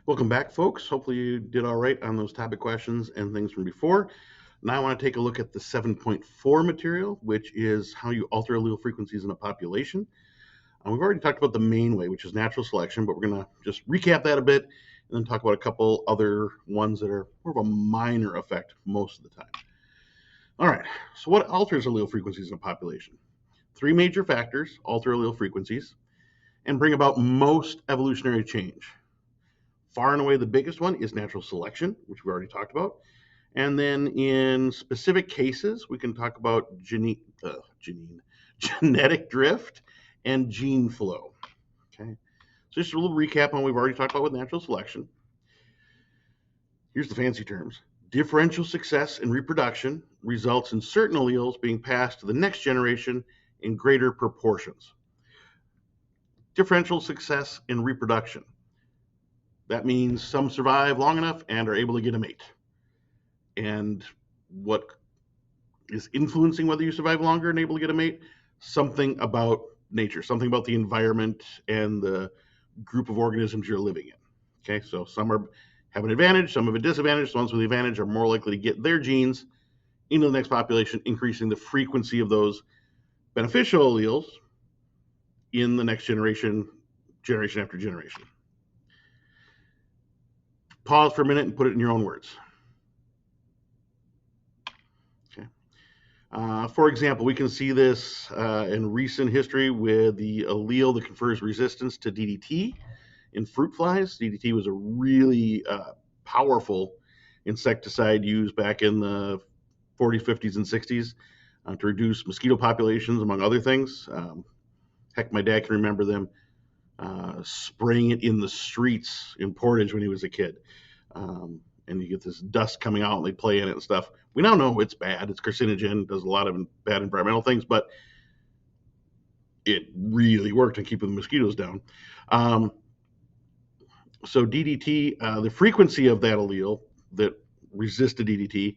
Welcome back, folks. Hopefully you did all right on those topic questions and things from before. Now I want to take a look at the 7.4 material, which is how you alter allele frequencies in a population. We've already talked about the main way, which is natural selection, but we're going to just recap that a bit and then talk about a couple other ones that are more of a minor effect most of the time. All right, so what alters allele frequencies in a population? Three major factors alter allele frequencies and bring about most evolutionary change. Far and away the biggest one is natural selection, which we already talked about. And then in specific cases, we can talk about genetic drift and gene flow. Okay, so just a little recap on what we've already talked about with natural selection. Here's the fancy terms. Differential success in reproduction results in certain alleles being passed to the next generation in greater proportions. Differential success in reproduction. That means some survive long enough and are able to get a mate. And what is influencing whether you survive longer and able to get a mate? Something about nature, something about the environment and the group of organisms you're living in. Okay, so some have an advantage, some have a disadvantage. The ones with the advantage are more likely to get their genes into the next population, increasing the frequency of those beneficial alleles in the next generation after generation. Pause for a minute and put it in your own words. Okay. For example, we can see this in recent history with the allele that confers resistance to DDT in fruit flies. DDT was a really powerful insecticide used back in the 40s, 50s, and 60s to reduce mosquito populations, among other things. Heck, my dad can remember them spraying it in the streets in Portage when he was a kid. And you get this dust coming out and they play in it and stuff. We now know it's bad. It's carcinogen, does a lot of bad environmental things, but it really worked in keeping the mosquitoes down. So DDT, the frequency of that allele that resisted DDT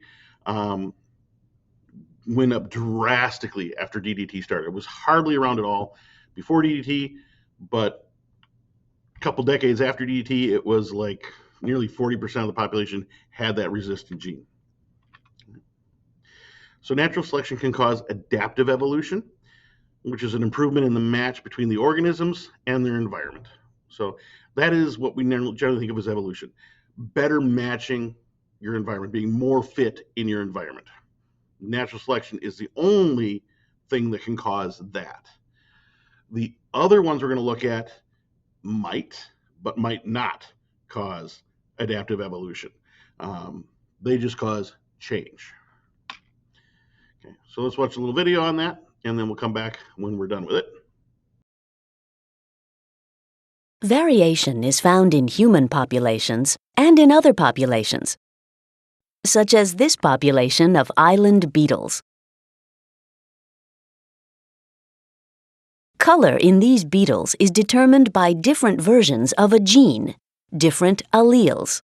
went up drastically after DDT started. It was hardly around at all before DDT, but a couple decades after DDT, it was like nearly 40% of the population had that resistant gene. So natural selection can cause adaptive evolution, which is an improvement in the match between the organisms and their environment. So that is what we generally think of as evolution. Better matching your environment, being more fit in your environment. Natural selection is the only thing that can cause that. The other ones we're going to look at might, but might not cause adaptive evolution. They just cause change. Okay, so let's watch a little video on that, and then we'll come back when we're done with it. Variation is found in human populations and in other populations, such as this population of island beetles. Color in these beetles is determined by different versions of a gene, different alleles.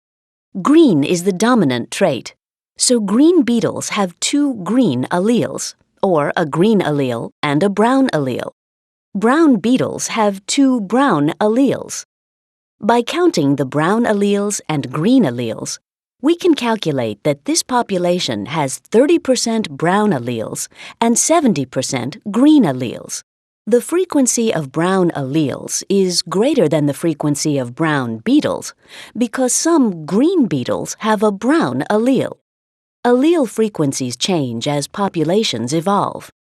Green is the dominant trait, so green beetles have two green alleles, or a green allele and a brown allele. Brown beetles have two brown alleles. By counting the brown alleles and green alleles, we can calculate that this population has 30% brown alleles and 70% green alleles. The frequency of brown alleles is greater than the frequency of brown beetles because some green beetles have a brown allele. Allele frequencies change as populations evolve.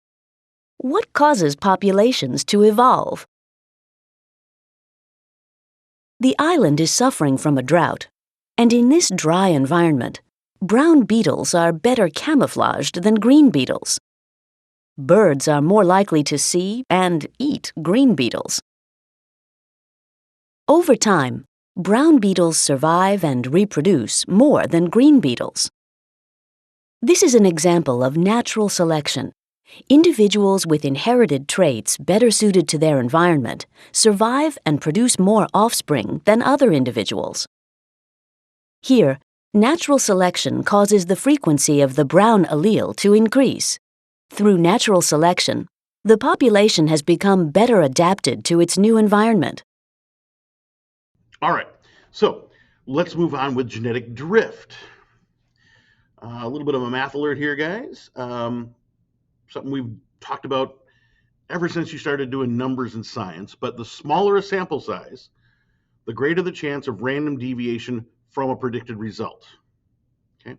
What causes populations to evolve? The island is suffering from a drought, and in this dry environment, brown beetles are better camouflaged than green beetles. Birds are more likely to see and eat green beetles. Over time, brown beetles survive and reproduce more than green beetles. This is an example of natural selection. Individuals with inherited traits better suited to their environment survive and produce more offspring than other individuals. Here, natural selection causes the frequency of the brown allele to increase. Through natural selection, the population has become better adapted to its new environment. All right, so let's move on with genetic drift. A little bit of a math alert here, guys. Something we've talked about ever since you started doing numbers in science, but the smaller a sample size, the greater the chance of random deviation from a predicted result. Okay.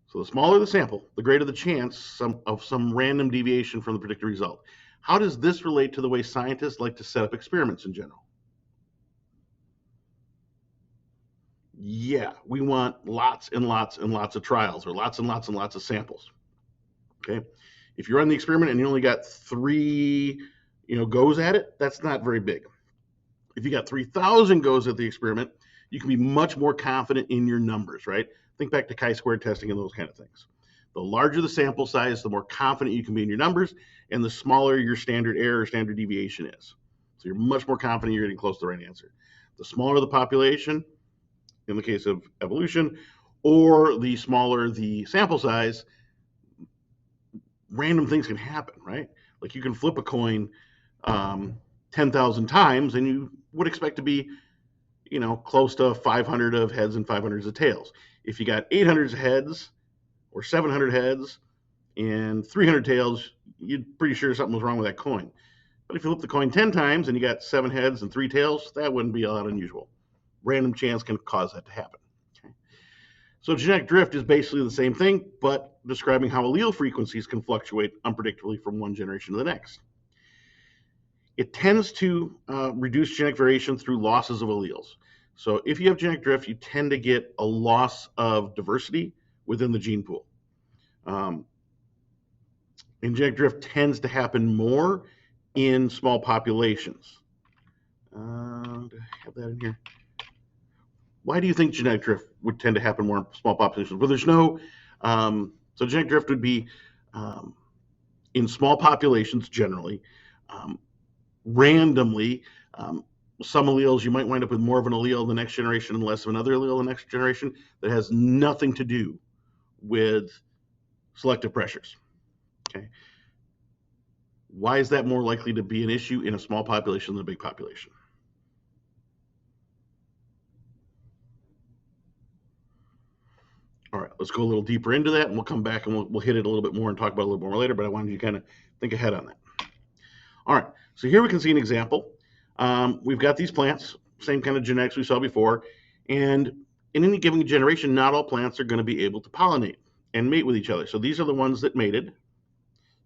So the smaller the sample, the greater the chance of some random deviation from the predicted result. How does this relate to the way scientists like to set up experiments in general? Yeah, we want lots and lots and lots of trials, or lots and lots and lots of samples. Okay. If you run the experiment and you only got 3, goes at it, that's not very big. If you got 3,000 goes at the experiment, you can be much more confident in your numbers, right? Think back to chi-square testing and those kind of things. The larger the sample size, the more confident you can be in your numbers, and the smaller your standard error or standard deviation is. So you're much more confident you're getting close to the right answer. The smaller the population, in the case of evolution, or the smaller the sample size, random things can happen, right? Like you can flip a coin 10,000 times and you would expect to be, close to 500 of heads and 500 of tails. If you got 800 heads or 700 heads and 300 tails, you're pretty sure something was wrong with that coin. But if you flip the coin 10 times and you got 7 heads and 3 tails, that wouldn't be all that unusual. Random chance can cause that to happen. Okay. So genetic drift is basically the same thing, but describing how allele frequencies can fluctuate unpredictably from one generation to the next. It tends to reduce genetic variation through losses of alleles. So if you have genetic drift, you tend to get a loss of diversity within the gene pool. And genetic drift tends to happen more in small populations. I have that in here. Why do you think genetic drift would tend to happen more in small populations? Well, there's no, so genetic drift would be in small populations generally, randomly. Some alleles, you might wind up with more of an allele in the next generation and less of another allele in the next generation. That has nothing to do with selective pressures. Okay. Why is that more likely to be an issue in a small population than a big population? All right, let's go a little deeper into that, and we'll come back and we'll hit it a little bit more and talk about it a little more later, but I wanted you to kind of think ahead on that. All right, so here we can see an example. We've got these plants, same kind of genetics we saw before, and in any given generation, not all plants are going to be able to pollinate and mate with each other. So these are the ones that mated.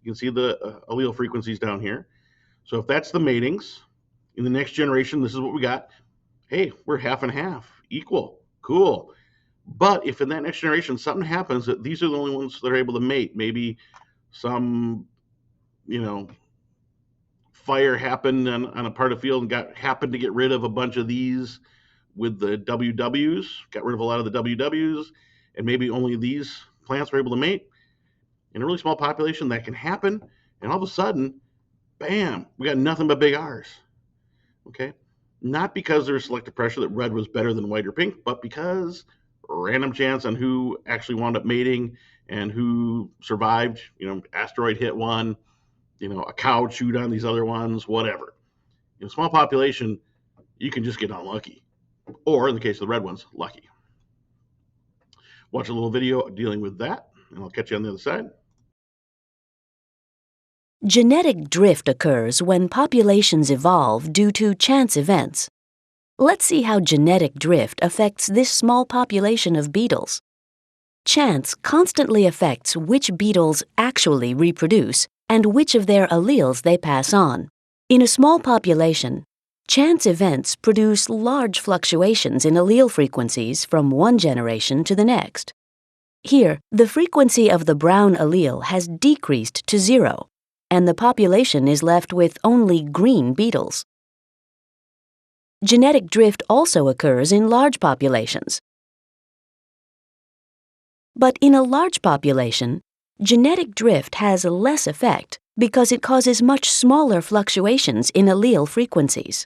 You can see the allele frequencies down here. So if that's the matings, in the next generation, this is what we got. Hey, we're half and half, equal, cool. But if in that next generation something happens that these are the only ones that are able to mate, maybe some, fire happened on a part of the field and happened to get rid of a bunch of these with the WWs, got rid of a lot of the WWs, and maybe only these plants were able to mate. In a really small population, that can happen, and all of a sudden, bam, we got nothing but big R's. Okay? Not because there's selective pressure that red was better than white or pink, but because random chance on who actually wound up mating and who survived. Asteroid hit one, a cow chewed on these other ones, whatever. In a small population, you can just get unlucky. Or in the case of the red ones, lucky. Watch a little video dealing with that, and I'll catch you on the other side. Genetic drift occurs when populations evolve due to chance events. Let's see how genetic drift affects this small population of beetles. Chance constantly affects which beetles actually reproduce and which of their alleles they pass on. In a small population, chance events produce large fluctuations in allele frequencies from one generation to the next. Here, the frequency of the brown allele has decreased to 0, and the population is left with only green beetles. Genetic drift also occurs in large populations. But in a large population, genetic drift has less effect because it causes much smaller fluctuations in allele frequencies.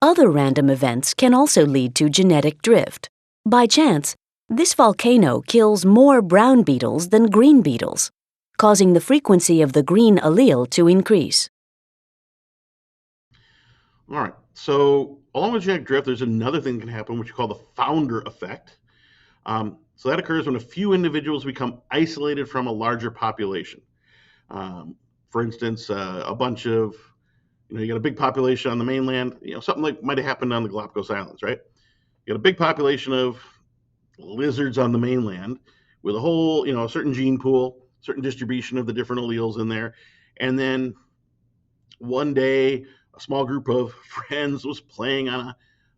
Other random events can also lead to genetic drift. By chance, this volcano kills more brown beetles than green beetles, causing the frequency of the green allele to increase. All right, so along with genetic drift, there's another thing that can happen, which we call the founder effect. So that occurs when a few individuals become isolated from a larger population. For instance, a bunch of, you got a big population on the mainland, something like might have happened on the Galapagos Islands, right? You got a big population of lizards on the mainland with a whole, a certain gene pool, certain distribution of the different alleles in there. And then one day, a small group of friends was playing on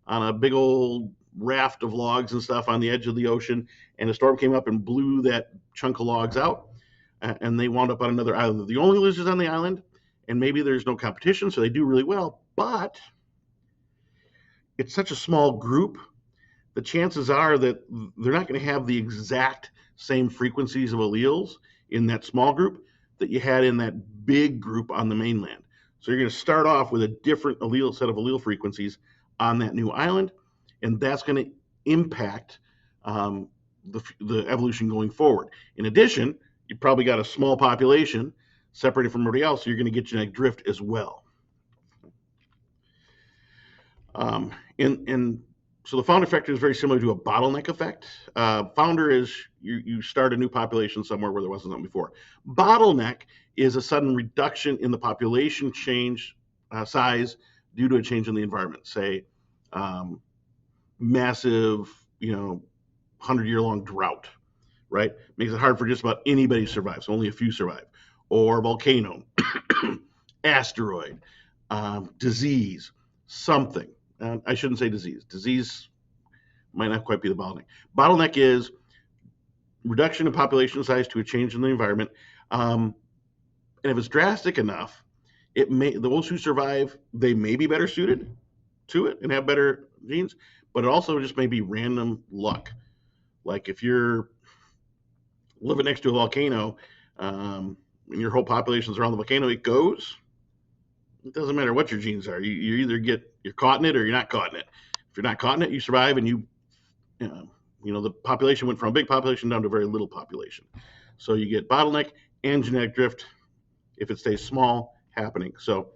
a big old raft of logs and stuff on the edge of the ocean, and a storm came up and blew that chunk of logs out, and they wound up on another island. They're the only lizards on the island, and maybe there's no competition, so they do really well, but it's such a small group, the chances are that they're not going to have the exact same frequencies of alleles in that small group that you had in that big group on the mainland. So you're going to start off with a different set of allele frequencies on that new island, and that's going to impact the evolution going forward. In addition, you probably got a small population separated from everybody else, so you're going to get genetic drift as well. So the founder effect is very similar to a bottleneck effect. Founder is you start a new population somewhere where there wasn't something before. Bottleneck is a sudden reduction in the population change size due to a change in the environment. Say, massive, 100-year-long drought, right? Makes it hard for just about anybody to survive. So only a few survive. Or volcano, asteroid, disease, something. I shouldn't say disease. Disease might not quite be the bottleneck. Bottleneck is reduction in population size to a change in the environment. And if it's drastic enough, those who survive, they may be better suited to it and have better genes, but it also just may be random luck. Like if you're living next to a volcano, and your whole population's around the volcano, it goes. It doesn't matter what your genes are. You either you're caught in it or you're not caught in it. If you're not caught in it, you survive, and the population went from a big population down to a very little population. So you get bottleneck and genetic drift if it stays small happening. So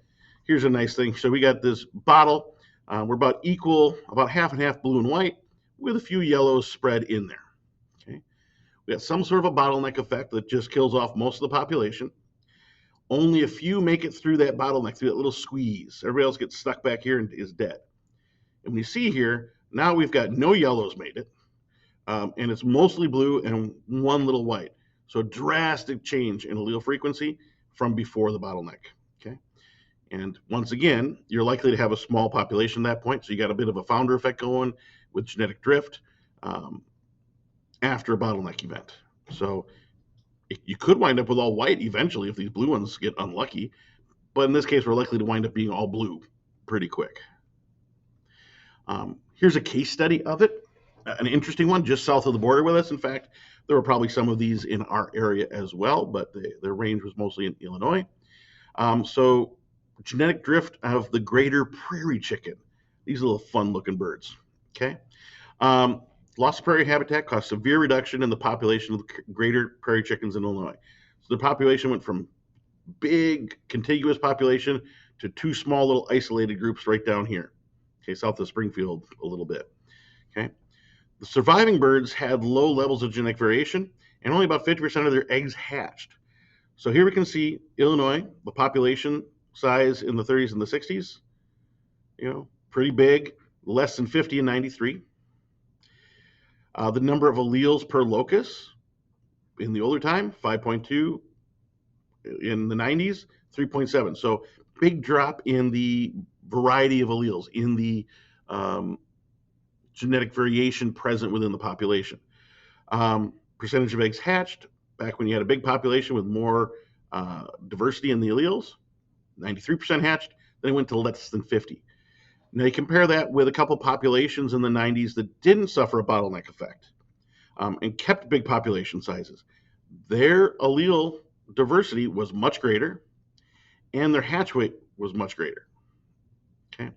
here's a nice thing. So we got this bottle. We're about equal, about half and half blue and white with a few yellows spread in there. Okay. We got some sort of a bottleneck effect that just kills off most of the population. Only a few make it through that bottleneck, through that little squeeze. Everybody else gets stuck back here and is dead. And when you see here, now we've got no yellows made it, and it's mostly blue and one little white. So drastic change in allele frequency from before the bottleneck. Okay, and once again, you're likely to have a small population at that point, so you got a bit of a founder effect going with genetic drift after a bottleneck event. So you could wind up with all white eventually if these blue ones get unlucky, but in this case, we're likely to wind up being all blue pretty quick. Here's a case study of it, an interesting one just south of the border with us. In fact, there were probably some of these in our area as well, but their range was mostly in Illinois. So genetic drift of the greater prairie chicken. These little fun-looking birds, okay? Loss of prairie habitat caused severe reduction in the population of the greater prairie chickens in Illinois. So the population went from big contiguous population to two small little isolated groups right down here, okay, south of Springfield a little bit. Okay, the surviving birds had low levels of genetic variation, and only about 50% of their eggs hatched. So here we can see Illinois, the population size in the 30s and the 60s, pretty big, less than 50 in 93. The number of alleles per locus in the older time, 5.2. In the 90s, 3.7. So big drop in the variety of alleles, in the genetic variation present within the population. Percentage of eggs hatched, back when you had a big population with more diversity in the alleles, 93% hatched, then it went to less than 50. Now you compare that with a couple populations in the 90s that didn't suffer a bottleneck effect and kept big population sizes. Their allele diversity was much greater, and their hatch weight was much greater. Okay.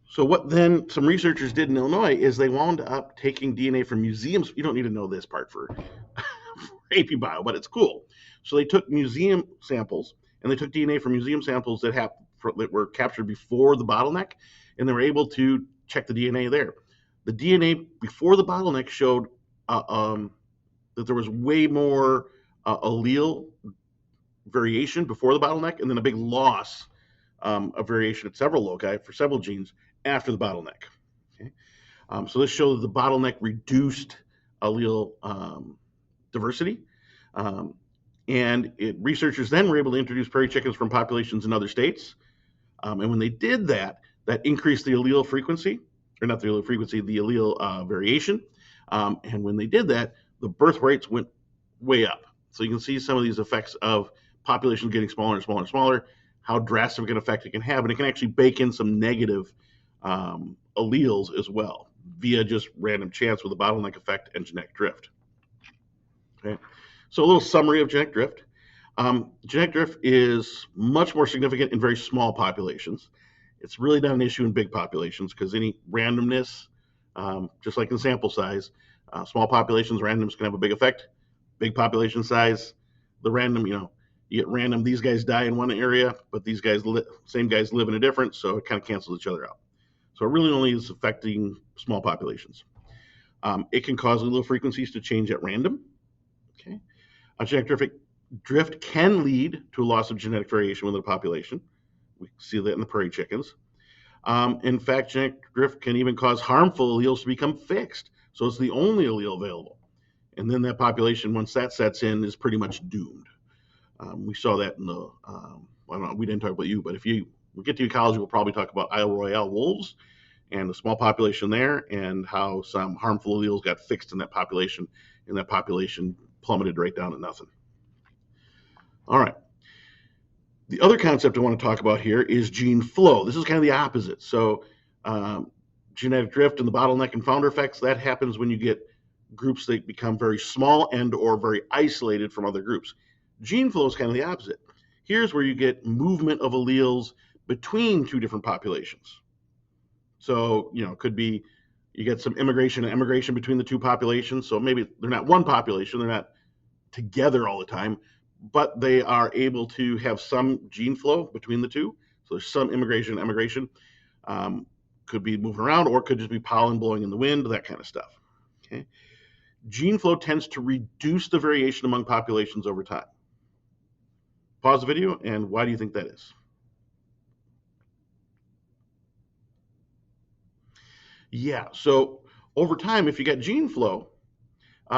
So what then some researchers did in Illinois is they wound up taking DNA from museums. You don't need to know this part for AP Bio, but it's cool. So they took museum samples, and they took DNA from museum samples that were captured before the bottleneck, and they were able to check the DNA there. The DNA before the bottleneck showed that there was way more allele variation before the bottleneck, and then a big loss of variation at several loci for several genes after the bottleneck. Okay? So this showed that the bottleneck reduced allele diversity. And researchers then were able to introduce prairie chickens from populations in other states. And when they did that, that increased the allele frequency, or not the allele frequency, the allele variation. And when they did that, the birth rates went way up. So you can see some of these effects of populations getting smaller and smaller and smaller, how drastic an effect it can have. And it can actually bake in some negative alleles as well via just random chance with the bottleneck effect and genetic drift. Okay. So a little summary of genetic drift. Genetic drift is much more significant in very small populations. It's really not an issue in big populations because any randomness, just like in sample size, small populations, randomness can have a big effect. Big population size, the random, you get random, these guys die in one area, but these guys, same guys live in a different, so it kind of cancels each other out. So it really only is affecting small populations. It can cause allele frequencies to change at random. Okay. Genetic drift can lead to a loss of genetic variation within a population. We see that in the prairie chickens. In fact, genetic drift can even cause harmful alleles to become fixed. So it's the only allele available. And then that population, once that sets in, is pretty much doomed. We saw that in the, we didn't talk about you, but if we get to ecology, we'll probably talk about Isle Royale wolves and the small population there and how some harmful alleles got fixed in that population, and that population plummeted right down to nothing. All right. The other concept I want to talk about here is gene flow. This is kind of the opposite. So genetic drift and the bottleneck and founder effects, that happens when you get groups that become very small and or very isolated from other groups. Gene flow is kind of the opposite. Here's where you get movement of alleles between two different populations. So, it could be you get some immigration and emigration between the two populations. So maybe they're not one population, they're not together all the time, but they are able to have some gene flow between the two. So there's some immigration and emigration. Could be moving around, or could just be pollen blowing in the wind, that kind of stuff. Okay. Gene flow tends to reduce the variation among populations over time. Pause the video, and why do you think that is? Yeah, so over time, if you get gene flow,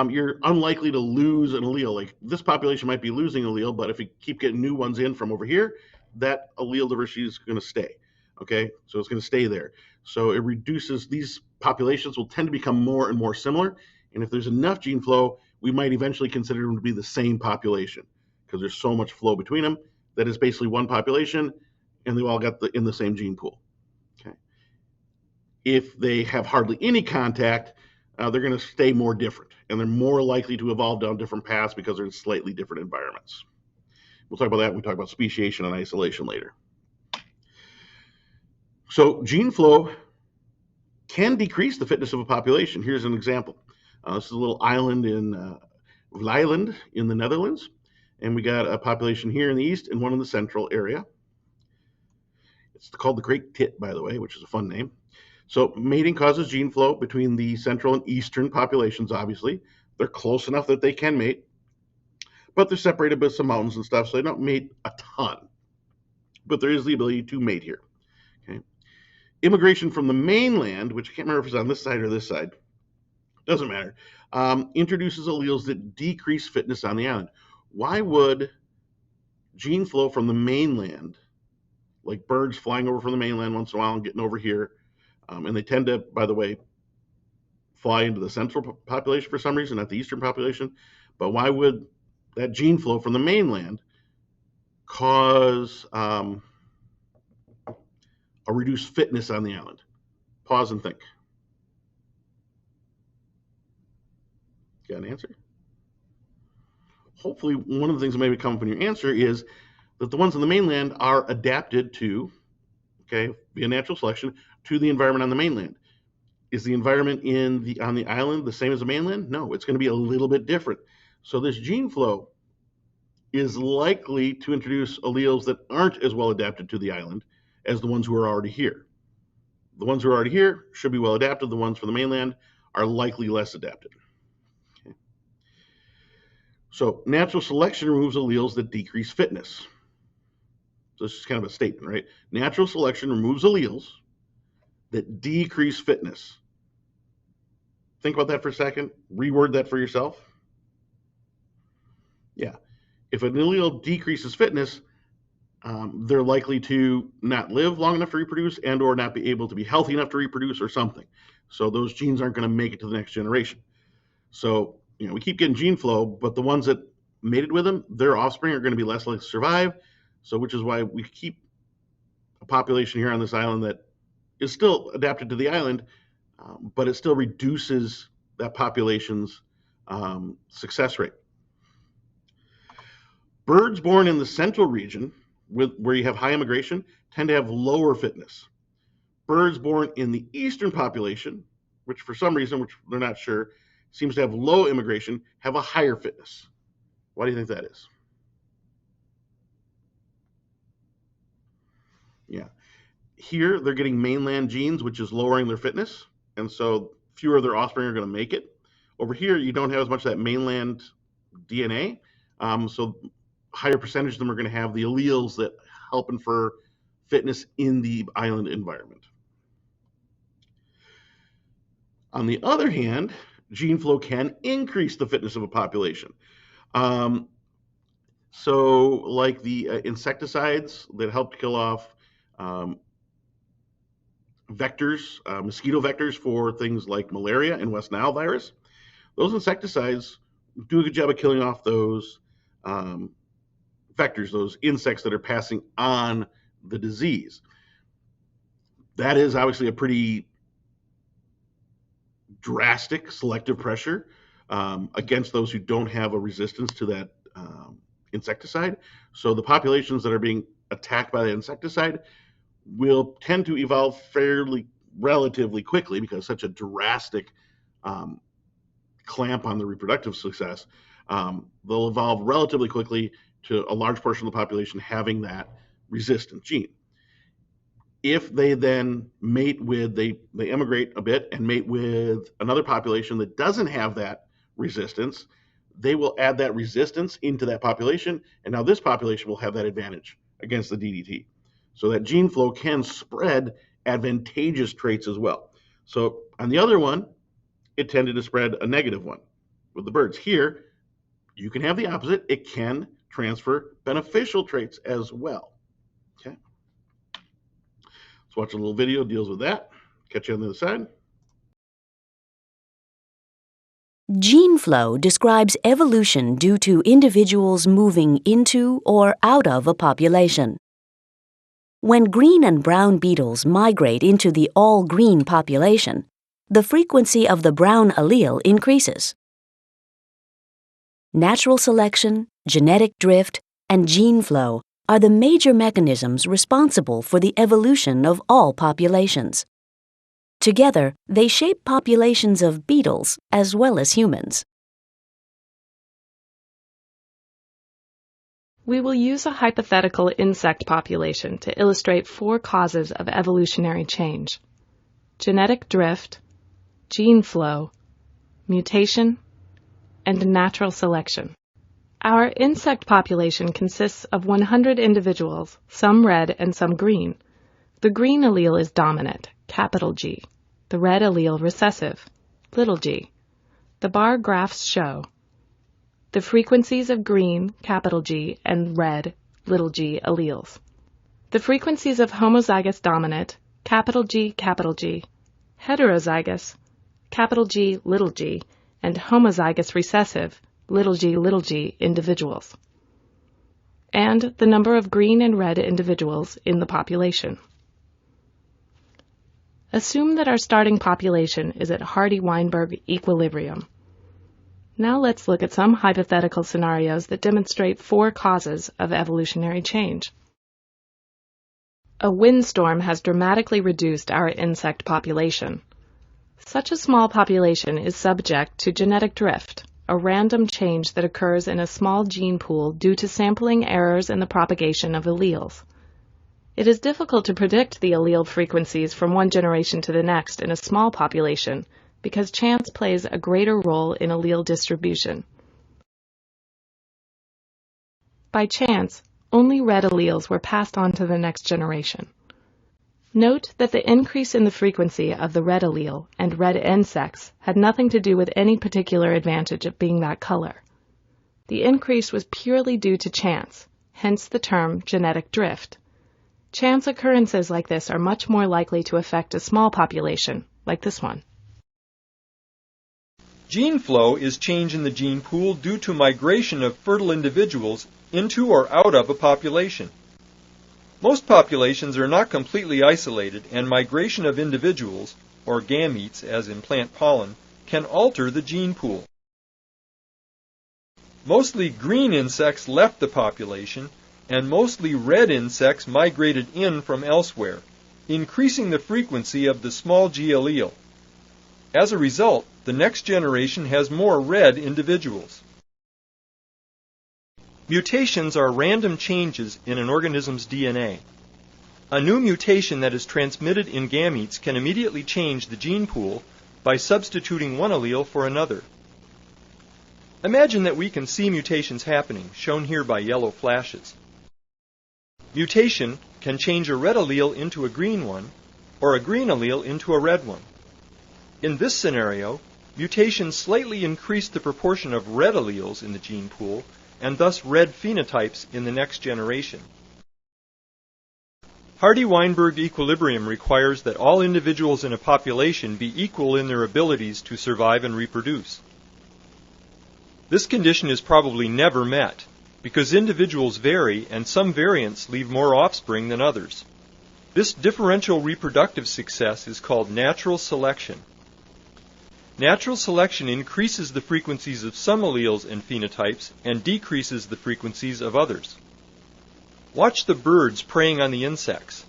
you're unlikely to lose an allele. Like this population might be losing allele, but if you keep getting new ones in from over here, that allele diversity is going to stay. Okay, so it's going to stay there. So it reduces, these populations will tend to become more and more similar. And if there's enough gene flow, we might eventually consider them to be the same population because there's so much flow between them that it's basically one population and they all got in the same gene pool. Okay. If they have hardly any contact, they're going to stay more different and they're more likely to evolve down different paths because they're in slightly different environments. We'll talk about that when we talk about speciation and isolation later. So gene flow can decrease the fitness of a population. Here's an example. This is a little island in Vlieland in the Netherlands. And we got a population here in the east and one in the central area. It's called the Great Tit, by the way, which is a fun name. So mating causes gene flow between the central and eastern populations, obviously. They're close enough that they can mate, but they're separated by some mountains and stuff, so they don't mate a ton. But there is the ability to mate here. Okay. Immigration from the mainland, which I can't remember if it's on this side or this side, doesn't matter, introduces alleles that decrease fitness on the island. Why would gene flow from the mainland, like birds flying over from the mainland once in a while and getting over here, and they tend to, by the way, fly into the central population for some reason, not the eastern population, but why would that gene flow from the mainland cause a reduced fitness on the island? Pause and think. Got an answer? Hopefully, one of the things that may come from your answer is that the ones on the mainland are adapted to, okay, via natural selection, to the environment on the mainland. Is the environment on the island the same as the mainland? No, it's going to be a little bit different. So this gene flow is likely to introduce alleles that aren't as well adapted to the island as the ones who are already here. The ones who are already here should be well adapted. The ones from the mainland are likely less adapted. Okay. So natural selection removes alleles that decrease fitness. So this is kind of a statement, right? Natural selection removes alleles that decrease fitness. Think about that for a second. Reword that for yourself. Yeah. If an allele decreases fitness, they're likely to not live long enough to reproduce and or not be able to be healthy enough to reproduce or something. So those genes aren't going to make it to the next generation. So, we keep getting gene flow, but the ones that mated with them, their offspring are going to be less likely to survive. So which is why we keep a population here on this island that is still adapted to the island, but it still reduces that population's success rate. Birds born in the central region, where you have high immigration, tend to have lower fitness. Birds born in the eastern population, which for some reason, which they're not sure, seems to have low immigration, have a higher fitness. Why do you think that is? Yeah. Here, they're getting mainland genes, which is lowering their fitness, and so fewer of their offspring are going to make it. Over here, you don't have as much of that mainland DNA, so higher percentage of them are going to have the alleles that help infer fitness in the island environment. On the other hand, gene flow can increase the fitness of a population. So like the insecticides that help kill off vectors, mosquito vectors for things like malaria and West Nile virus, those insecticides do a good job of killing off those vectors, those insects that are passing on the disease. That is obviously a pretty drastic selective pressure against those who don't have a resistance to that insecticide. So the populations that are being attacked by the insecticide will tend to evolve relatively quickly because such a drastic clamp on the reproductive success. They'll evolve relatively quickly to a large portion of the population having that resistant gene. If they then mate with, they immigrate a bit and mate with another population that doesn't have that resistance, they will add that resistance into that population, and now this population will have that advantage against the DDT. So that gene flow can spread advantageous traits as well. So on the other one, it tended to spread a negative one with the birds. Here, you can have the opposite. It can transfer beneficial traits as well. Okay. Let's watch a little video, deals with that. Catch you on the other side. Gene flow describes evolution due to individuals moving into or out of a population. When green and brown beetles migrate into the all-green population, the frequency of the brown allele increases. Natural selection, genetic drift, and gene flow are the major mechanisms responsible for the evolution of all populations. Together, they shape populations of beetles as well as humans. We will use a hypothetical insect population to illustrate 4 causes of evolutionary change: genetic drift, gene flow, mutation, and natural selection. Our insect population consists of 100 individuals, some red and some green. The green allele is dominant, capital G. The red allele recessive, little g. The bar graphs show the frequencies of green, capital G, and red, little g, alleles. The frequencies of homozygous dominant, capital G, heterozygous, capital G, little g, and homozygous recessive, little g, individuals. And the number of green and red individuals in the population. Assume that our starting population is at Hardy-Weinberg equilibrium. Now let's look at some hypothetical scenarios that demonstrate 4 causes of evolutionary change. A windstorm has dramatically reduced our insect population. Such a small population is subject to genetic drift, a random change that occurs in a small gene pool due to sampling errors in the propagation of alleles. It is difficult to predict the allele frequencies from one generation to the next in a small population because chance plays a greater role in allele distribution. By chance, only red alleles were passed on to the next generation. Note that the increase in the frequency of the red allele and red end sex had nothing to do with any particular advantage of being that color. The increase was purely due to chance, hence the term genetic drift. Chance occurrences like this are much more likely to affect a small population, like this one. Gene flow is change in the gene pool due to migration of fertile individuals into or out of a population. Most populations are not completely isolated, and migration of individuals, or gametes as in plant pollen, can alter the gene pool. Mostly green insects left the population, and mostly red insects migrated in from elsewhere, increasing the frequency of the small g allele. As a result, the next generation has more red individuals. Mutations are random changes in an organism's DNA. A new mutation that is transmitted in gametes can immediately change the gene pool by substituting one allele for another. Imagine that we can see mutations happening, shown here by yellow flashes. Mutation can change a red allele into a green one, or a green allele into a red one. In this scenario, mutations slightly increase the proportion of red alleles in the gene pool, and thus red phenotypes in the next generation. Hardy-Weinberg equilibrium requires that all individuals in a population be equal in their abilities to survive and reproduce. This condition is probably never met, because individuals vary and some variants leave more offspring than others. This differential reproductive success is called natural selection. Natural selection increases the frequencies of some alleles and phenotypes and decreases the frequencies of others. Watch the birds preying on the insects.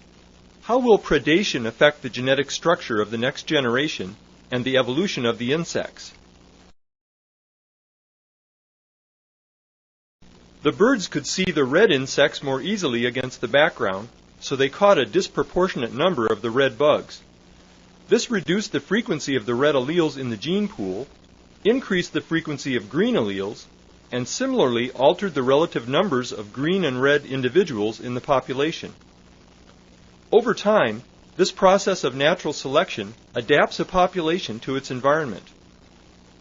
How will predation affect the genetic structure of the next generation and the evolution of the insects? The birds could see the red insects more easily against the background, so they caught a disproportionate number of the red bugs. This reduced the frequency of the red alleles in the gene pool, increased the frequency of green alleles, and similarly altered the relative numbers of green and red individuals in the population. Over time, this process of natural selection adapts a population to its environment.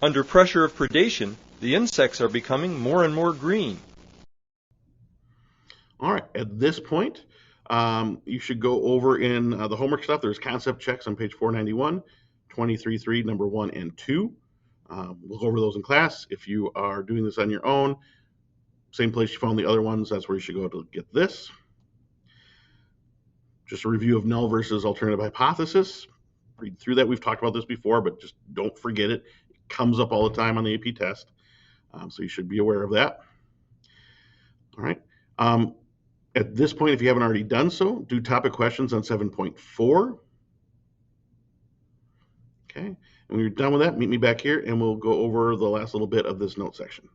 Under pressure of predation, the insects are becoming more and more green. All right, at this point, you should go over in the homework stuff. There's concept checks on page 491, 23.3, number 1 and 2. We'll go over those in class. If you are doing this on your own, same place you found the other ones, that's where you should go to get this. Just a review of null versus alternative hypothesis. Read through that. We've talked about this before, but just don't forget it. It comes up all the time on the AP test, so you should be aware of that. All right. At this point, if you haven't already done so, do topic questions on 7.4. Okay, and when you're done with that, meet me back here and we'll go over the last little bit of this note section.